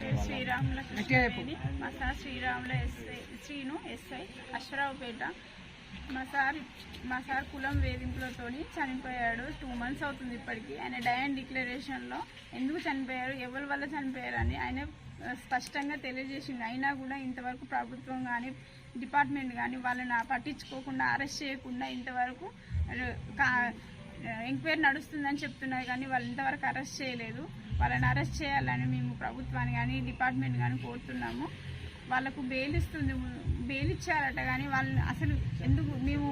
పేరు శ్రీరాముల కృష్ణవేణి. మా సార్ శ్రీరాముల శ్రీను ఎస్ఐ అశ్వరావుపేట. మా సార్ కులం వేధింపులతో చనిపోయాడు. 2 months అవుతుంది ఇప్పటికీ. ఆయన డై అండ్ డిక్లరేషన్లో ఎందుకు చనిపోయారు, ఎవరి వల్ల చనిపోయారు అని ఆయన స్పష్టంగా తెలియజేసింది. అయినా కూడా ఇంతవరకు ప్రభుత్వం కానీ డిపార్ట్మెంట్ కానీ వాళ్ళని పట్టించుకోకుండా అరెస్ట్ చేయకుండా ఇంతవరకు ఎంక్వైరీ నడుస్తుందని చెప్తున్నారు కానీ వాళ్ళు ఇంతవరకు అరెస్ట్ చేయలేదు. వాళ్ళని అరెస్ట్ చేయాలని మేము ప్రభుత్వాన్ని కానీ డిపార్ట్మెంట్ కానీ కోరుతున్నాము. వాళ్ళకు బెయిల్ ఇచ్చారట కానీ వాళ్ళని అసలు ఎందుకు మేము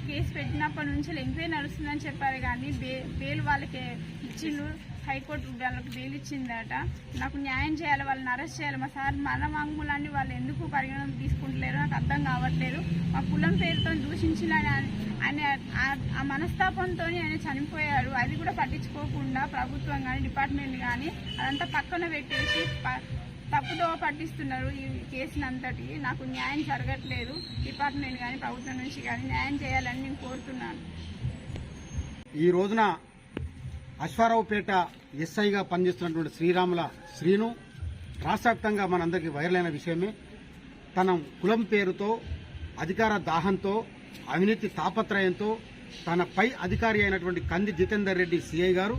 కేసు పెట్టినప్పటి నుంచి ఎంక్వైరీ నడుస్తుందని చెప్పారు కానీ బెయిల్ వాళ్ళకి ఇచ్చిండ్రు. హైకోర్టు వాళ్ళకి బెయిల్ ఇచ్చిందట. నాకు న్యాయం చేయాలి, వాళ్ళని అరెస్ట్ చేయాలి. మా సార్ మన వాంగ్మూలాన్ని వాళ్ళు ఎందుకు పరిగణన తీసుకుంటలేరు నాకు అర్థం కావట్లేదు. మా కులం పేరుతో దూషించిన ఆయన ఆ మనస్తాపంతో ఆయన చనిపోయాడు. అది కూడా పట్టించుకోకుండా ప్రభుత్వం కానీ డిపార్ట్మెంట్ కానీ అదంతా పక్కన పెట్టేసి తప్పుదోవ పట్టిస్తున్నారు ఈ కేసుని అంతటి. నాకు న్యాయం జరగట్లేదు. డిపార్ట్మెంట్ కానీ ప్రభుత్వం నుంచి కానీ న్యాయం చేయాలని నేను కోరుతున్నాను. ఈ రోజున అశ్వారావుపేట ఎస్ఐగా పనిచేస్తున్నటువంటి శ్రీరాముల శ్రీను రాష్ట్ర వ్యాప్తంగా మనందరికీ వైరల్ అయిన విషయమే. తన కులం పేరుతో అధికార దాహంతో అవినీతి తాపత్రయంతో తన పై అధికారి అయినటువంటి కంది జితేందర్ రెడ్డి సిఐ గారు,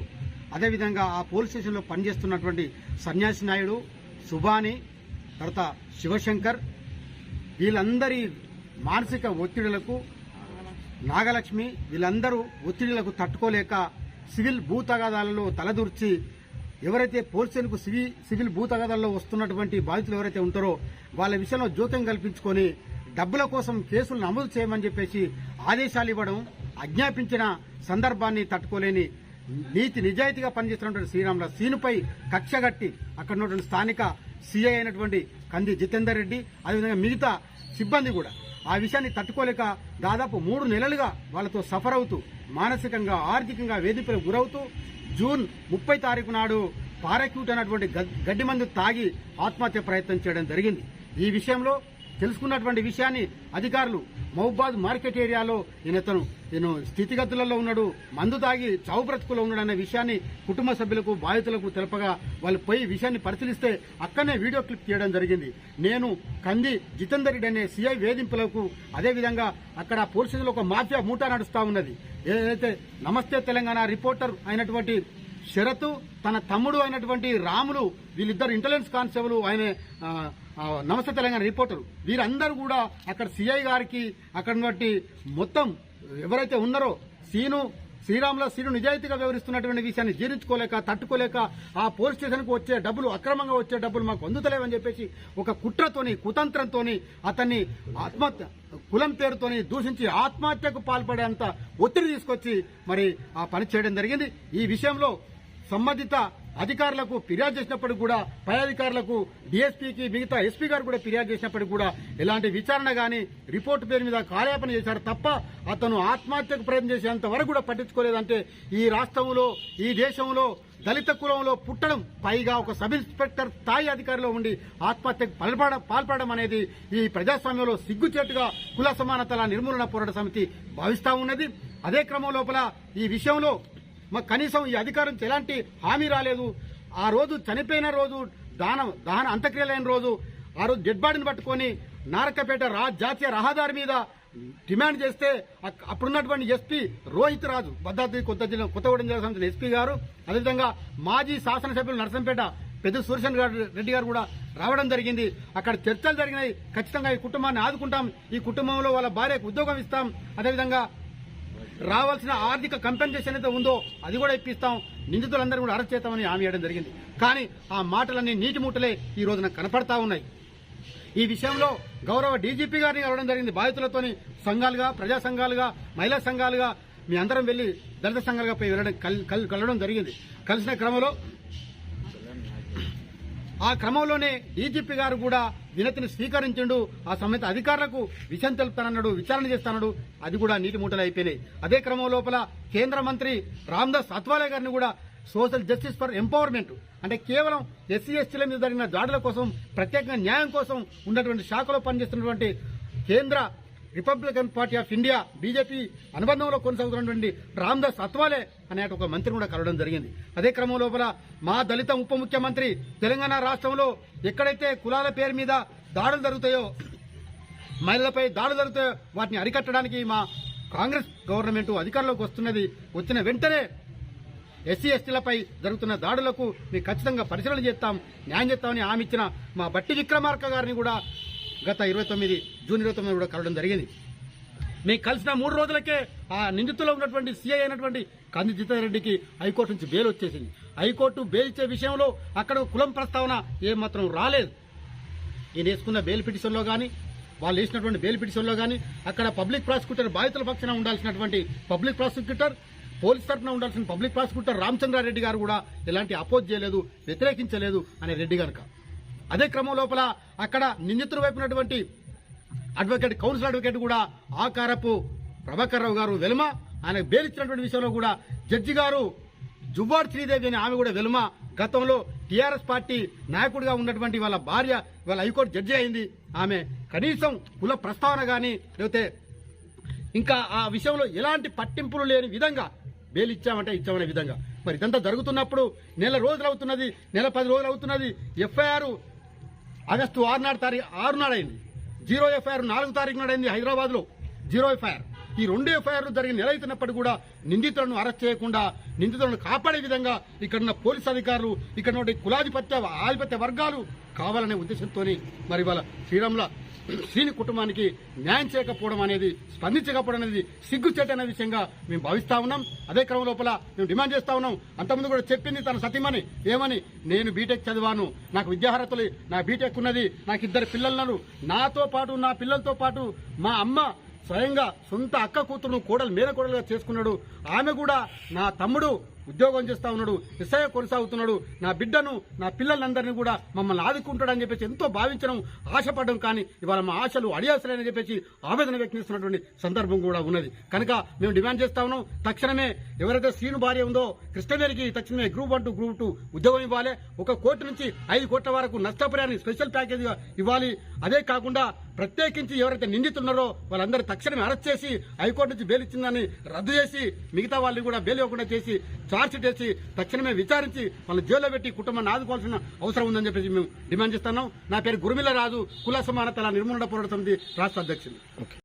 అదేవిధంగా ఆ పోలీస్ స్టేషన్లో పనిచేస్తున్నటువంటి సన్యాసి నాయుడు, సుబాని, తర్వాత శివశంకర్, వీళ్ళందరి మానసిక ఒత్తిడులకు, నాగలక్ష్మి, వీళ్ళందరూ ఒత్తిడులకు తట్టుకోలేక సివిల్ భూ తగాదాలలో తలదూర్చి ఎవరైతే పోలీసులకు సివిల్ భూ తగాదాల్లో వస్తున్నటువంటి బాధితులు ఎవరైతే ఉంటారో వాళ్ళ విషయంలో జోక్యం కల్పించుకొని డబ్బుల కోసం కేసులు నమోదు చేయమని చెప్పేసి ఆదేశాలు ఇవ్వడం, ఆజ్ఞాపించిన సందర్భాన్ని తట్టుకోలేని నీతి నిజాయితీగా పనిచేస్తున్నటువంటి శ్రీరాముల శ్రీనుపై కక్షగట్టి అక్కడ ఉన్నటువంటి స్థానిక సీఐ అయినటువంటి కంది జితేందర్ రెడ్డి, అదేవిధంగా మిగతా సిబ్బంది కూడా ఆ విషయాన్ని తట్టుకోలేక దాదాపు 3 నెలలుగా వాళ్ళతో సఫర్ అవుతూ మానసికంగా ఆర్థికంగా వేధింపులకు గురవుతూ జూన్ 30 తారీఖు నాడు పారాక్యూట్ అనేటువంటి గడ్డి మందు తాగి ఆత్మహత్య ప్రయత్నం చేయడం జరిగింది. ఈ విషయంలో తెలుసుకున్నటువంటి విషయాన్ని అధికారులు మహబూబాద్ మార్కెట్ ఏరియాలో ఈయన స్థితిగతులలో ఉన్నాడు, మందు తాగి చావు బ్రతుకులో ఉన్నాడు అనే విషయాన్ని కుటుంబ సభ్యులకు బాధితులకు తెలపగా వాళ్ళు పోయి విషయాన్ని పరిశీలిస్తే అక్కడనే వీడియో క్లిప్ తీయడం జరిగింది. నేను కంది జితేందర్ రెడ్డి అనే సిఐ వేధింపులకు, అదేవిధంగా అక్కడ పోలీస్ స్టేషన్లో ఒక మాఫియా మూటా నడుస్తా ఉన్నది. ఏదైతే నమస్తే తెలంగాణ రిపోర్టర్ అయినటువంటి శరత్, తన తమ్ముడు అయినటువంటి రాములు, వీళ్ళిద్దరు ఇంటెలిజెన్స్ కానిస్టేబుల్, ఆయన నమస్తే తెలంగాణ రిపోర్టర్, వీరందరూ కూడా అక్కడ సిఐ గారికి అక్కడ బట్టి మొత్తం ఎవరైతే ఉన్నారో శ్రీరాముల శ్రీను నిజాయితీగా వ్యవహరిస్తున్నటువంటి విషయాన్ని జీర్ణించుకోలేక తట్టుకోలేక ఆ పోలీస్ స్టేషన్కు వచ్చే డబ్బులు, అక్రమంగా వచ్చే డబ్బులు మాకు అందుతలేవని చెప్పేసి ఒక కుట్రతోని కుతంత్రంతోని అతన్ని ఆత్మహత్య కులం పేరుతోని దూషించి ఆత్మహత్యకు పాల్పడేంత ఒత్తిడి తీసుకొచ్చి మరి ఆ పని చేయడం జరిగింది. ఈ విషయంలో సంబంధిత అధికారులకు ఫిర్యాదు చేసినప్పటికీ కూడా, పై అధికారులకు, డీఎస్పీకి, మిగతా ఎస్పీ గారు కూడా ఫిర్యాదు చేసినప్పటికీ కూడా ఎలాంటి విచారణ గాని రిపోర్టు పేరు మీద కాలయాపన చేశారు తప్ప అతను ఆత్మహత్యకు ప్రయత్నం చేసేంత వరకు కూడా పట్టించుకోలేదంటే ఈ రాష్ట్రంలో, ఈ దేశంలో దళిత కులంలో పుట్టడం, పైగా ఒక సబ్ ఇన్స్పెక్టర్ స్థాయి అధికారిలో ఉండి ఆత్మహత్యకు పాల్పడడం అనేది ఈ ప్రజాస్వామ్యంలో సిగ్గుచేటుగా కుల సమానతల నిర్మూలన పోరాట సమితి భావిస్తా ఉన్నది. అదే క్రమం లోపల ఈ విషయంలో మాకు కనీసం ఈ అధికారం ఎలాంటి హామీ రాలేదు. ఆ రోజు చనిపోయిన రోజు, దహన అంత్యక్రియలైన రోజు, ఆ రోజు డెడ్ బాడీని పట్టుకొని నారకపేట జాతీయ రహదారి మీద డిమాండ్ చేస్తే అప్పుడున్నటువంటి ఎస్పీ రోహిత్ రాజు, భద్రాద్రి కొత్తగూడెం జిల్లా సంబంధించిన ఎస్పీ గారు, అదేవిధంగా మాజీ శాసనసభ్యులు నరసంపేట పెద్ద సూర్యశన్ రెడ్డి గారు కూడా రావడం జరిగింది. అక్కడ చర్చలు జరిగినాయి. ఖచ్చితంగా ఈ కుటుంబాన్ని ఆదుకుంటాం, ఈ కుటుంబంలో వాళ్ళ భార్యకు ఉద్యోగం ఇస్తాం, అదేవిధంగా రావాల్సిన ఆర్థిక కంపెన్సేషన్ అయితే ఉందో అది కూడా ఇప్పిస్తాం, నిందితులందరూ కూడా అరెస్ట్ చేస్తామని హామీ ఇవ్వడం జరిగింది. కానీ ఆ మాటలన్నీ నీటి మూటలే ఈ రోజున కనపడతా ఉన్నాయి. ఈ విషయంలో గౌరవ డీజీపీ గారిని కలవడం జరిగింది. బాధితులతోని సంఘాలుగా, ప్రజా సంఘాలుగా, మహిళా సంఘాలుగా మీ అందరం వెళ్లి దళిత సంఘాలుగా పోయి కలవడం జరిగింది. కలిసిన క్రమంలో ఆ క్రమంలోనే డీజీపీ గారు కూడా వినతిని స్వీకరించిండు. ఆ సంబంధిత అధికారులకు విషయం తెలుపుతానన్నాడు, విచారణ చేస్తానన్నాడు. అది కూడా నీటి మూటలు అయిపోయినాయి. అదే క్రమం లోపల కేంద్ర మంత్రి రామ్దాస్ అథవాలే గారిని కూడా సోషల్ జస్టిస్ ఫర్ ఎంపవర్మెంట్ అంటే కేవలం ఎస్సీ ఎస్టీల మీద జరిగిన దాడుల కోసం, ప్రత్యేకంగా న్యాయం కోసం ఉన్నటువంటి శాఖలో పనిచేస్తున్నటువంటి కేంద్ర republican party of India BJP అనుబంధంలో కొనసాగుతున్నటువంటి రామ్దాస్ అత్వాలే అనే ఒక మంత్రిని కూడా కలవడం జరిగింది. అదే క్రమం లోపల మా దళిత ఉప ముఖ్యమంత్రి తెలంగాణ రాష్ట్రంలో ఎక్కడైతే కులాల పేరు మీద దాడులు జరుగుతాయో, మహిళలపై దాడులు జరుగుతాయో వాటిని అరికట్టడానికి మా కాంగ్రెస్ గవర్నమెంట్ అధికారంలోకి వచ్చిన వెంటనే ఎస్సీ ఎస్టీలపై జరుగుతున్న దాడులకు మేము ఖచ్చితంగా పరిశీలన చేస్తాం, న్యాయం చేస్తామని హామీ ఇచ్చిన మా బట్టి విక్రమార్క గారిని కూడా గత జూన్ 29 కూడా కలవడం జరిగింది. మేము కలిసిన 3 రోజులకే ఆ నిందితులో ఉన్నటువంటి సీఐ అయినటువంటి కంది జితేందర్రెడ్డికి హైకోర్టు నుంచి బెయిల్ వచ్చేసింది. హైకోర్టు బెయిల్ ఇచ్చే విషయంలో అక్కడ కులం ప్రస్తావన ఏమాత్రం రాలేదు. ఈయన వేసుకున్న బెయిల్ పిటిషన్లో కానీ, వాళ్ళు వేసినటువంటి బెయిల్ పిటిషన్లో కానీ అక్కడ పబ్లిక్ ప్రాసిక్యూటర్ బాధితుల పక్షాన ఉండాల్సినటువంటి పబ్లిక్ ప్రాసిక్యూటర్, పోలీస్ తరఫున ఉండాల్సిన పబ్లిక్ ప్రాసిక్యూటర్ రామచంద్రారెడ్డి గారు కూడా ఎలాంటి అపోజ్ చేయలేదు, వ్యతిరేకించలేదు అనే రెడ్డి గనక. అదే క్రమం లోపల అక్కడ నిందితుల వైపునటువంటి కౌన్సిల్ అడ్వకేట్ కూడా ఆకారపు ప్రభాకర్ రావు గారు వెలుమ, ఆయన బెయిల్ ఇచ్చినటువంటి విషయంలో కూడా జడ్జి గారు జువ్వాడ్ శ్రీదేవి అని ఆమె కూడా వెలుమ. గతంలో టీఆర్ఎస్ పార్టీ నాయకుడిగా ఉన్నటువంటి వాళ్ళ భార్య వాళ్ళ హైకోర్టు జడ్జి అయింది. ఆమె కనీసం కుల ప్రస్తావన కానీ లేకపోతే ఇంకా ఆ విషయంలో ఎలాంటి పట్టింపులు లేని విధంగా బెయిల్ ఇచ్చామనే విధంగా మరి ఇదంతా జరుగుతున్నప్పుడు నెల రోజులు అవుతున్నది, నెల 10 రోజులు అవుతున్నది. ఎఫ్ఐఆర్ ఆగస్టు 6 నాడు అయింది. 0 ఎఫ్ఐఆర్ 4 తారీఖు నాడు అయింది హైదరాబాద్ లో 0 ఎఫ్ఐఆర్. ఈ 2 ఎఫ్ఐఆర్లు జరిగిన నెల అవుతున్నప్పటికీ కూడా నిందితులను అరెస్ట్ చేయకుండా నిందితులను కాపాడే విధంగా ఇక్కడున్న పోలీసు అధికారులు, ఇక్కడ ఆధిపత్య వర్గాలు కావాలనే ఉద్దేశంతో మరి వాళ్ళ శ్రీని కుటుంబానికి న్యాయం చేయకపోవడం అనేది, స్పందించకపోవడం అనేది సిగ్గుచేట అనే విషయంగా మేము భావిస్తా ఉన్నాం. అదే క్రమం లోపల మేము డిమాండ్ చేస్తా ఉన్నాం. అంతకుముందు కూడా చెప్పింది తన సతీమణి ఏమని, నేను బీటెక్ చదివాను, నాకు విద్యార్హతలు, నా బీటెక్ ఉన్నది, నాకు 2 పిల్లలను, నాతో పాటు నా పిల్లలతో పాటు మా అమ్మ స్వయంగా సొంత అక్క కూతురును మేనకోడలుగా చేసుకున్నాడు. ఆమె కూడా నా తమ్ముడు ఉద్యోగం చేస్తా ఉన్నాడు, ఎస్ఐ కొనసాగుతున్నాడు, నా బిడ్డను నా పిల్లలందరినీ కూడా మమ్మల్ని ఆదుకుంటాడని చెప్పేసి ఎంతో భావించడం, ఆశపడడం. కానీ ఇవాళ మా ఆశలు అడియాసలేని చెప్పేసి ఆవేదన వ్యక్తం చేస్తున్నటువంటి సందర్భం కూడా ఉన్నది. కనుక మేము డిమాండ్ చేస్తా ఉన్నాం, తక్షణమే ఎవరైతే శ్రీను భార్య ఉందో కృష్ణవేణికి తక్షణమే గ్రూప్ 1 గ్రూప్ 2 ఉద్యోగం ఇవ్వాలి. 1 కోటి నుంచి 5 కోట్ల వరకు నష్టపరిహారాన్ని స్పెషల్ ప్యాకేజ్ ఇవ్వాలి. అదే కాకుండా ప్రత్యేకించి ఎవరైతే నిందితున్నారో వాళ్ళందరూ తక్షణమే అరెస్ట్ చేసి హైకోర్టు నుంచి బెయిల్ ఇచ్చిందని రద్దు చేసి మిగతా వాళ్ళు కూడా బెయిల్ ఇవ్వకుండా చేసి ఛార్జ్షీట్ వేసి తక్షణమే విచారించి వాళ్ళని జైల్లో పెట్టి కుటుంబాన్ని ఆదుకోవాల్సిన అవసరం ఉందని చెప్పేసి మేము డిమాండ్ చేస్తున్నాం. నా పేరు గురుమిల్ల రాజు, కుల సమానతల నిర్మూలన పోరాట సమితి రాష్ట్ర అధ్యక్షుడు.